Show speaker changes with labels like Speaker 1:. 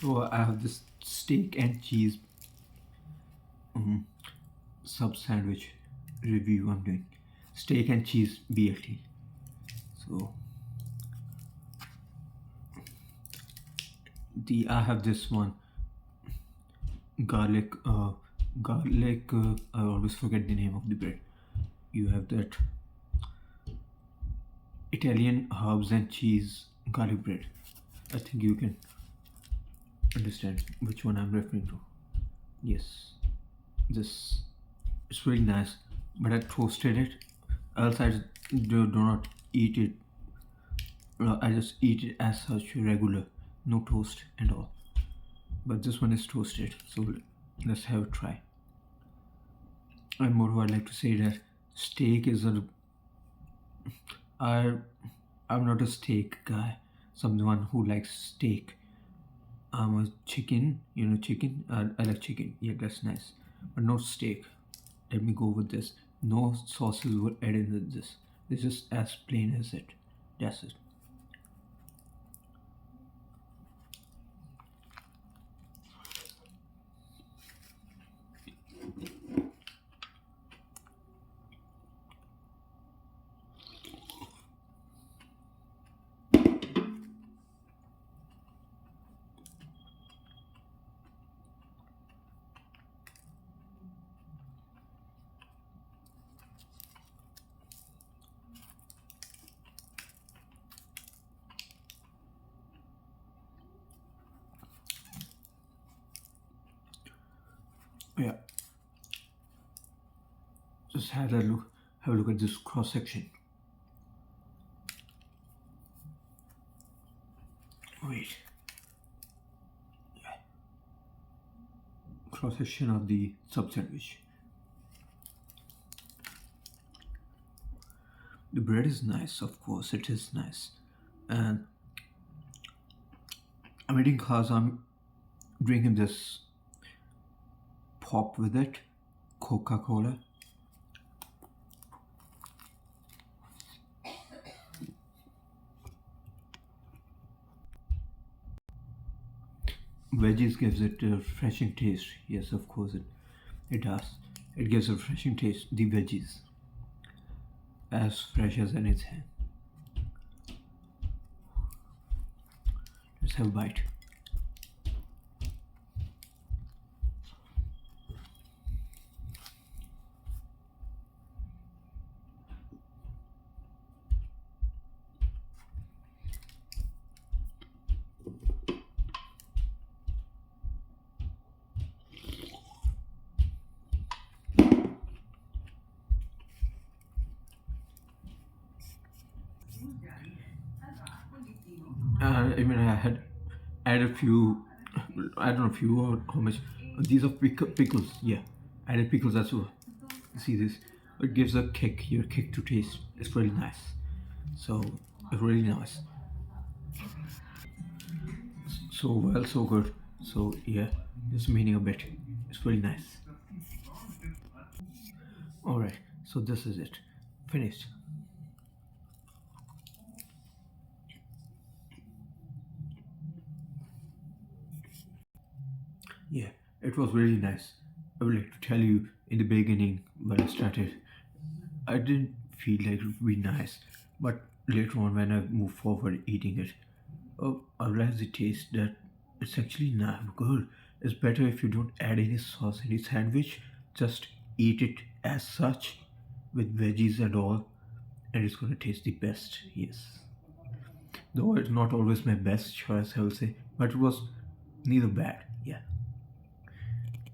Speaker 1: So I have this steak and cheese sub sandwich review I'm doing. Steak and cheese BLT. So I have this one garlic I always forget the name of the bread. You have that Italian herbs and cheese garlic bread. I think you can understand which one I'm referring to. Yes, this it's very nice, but I toasted it. Else I do not eat it. I just eat it as such regular, no toast and all. But this one is toasted, so let's have a try. And moreover, I'd like to say that steak is a I I'm not a steak guy. Someone who likes steak. I'm a chicken. You know chicken. I like chicken. Yeah, that's nice. But no steak. Let me go with this. No sauces were added with this. It's just as plain as it. That's it. Yeah. Just have a look. Have a look at this cross section. Wait. Cross section of the sub sandwich. The bread is nice, of course, it is nice. And I'm eating cause I'm drinking this pop with it, Coca-Cola. Veggies gives it a refreshing taste. Yes, of course it does. It gives a refreshing taste. The veggies, as fresh as anything. Let's have a bite. I mean, I had added a few, I don't know, few or how much. These are pickles, yeah. Added pickles as well. See this? It gives a kick, your kick to taste. It's really nice. So, it's really nice. So well, so good. So, yeah, just meaning a bit. It's really nice. Alright, so this is it. Finished. Yeah, it was really nice. I would like to tell you in the beginning when I started, I didn't feel like it would be nice, but later on when I moved forward eating it, oh, I realized the taste that it's actually not good. It's better if you don't add any sauce in the sandwich, just eat it as such with veggies and all, and it's gonna taste the best. Yes, though it's not always my best choice, I will say, but it was neither bad. Yeah.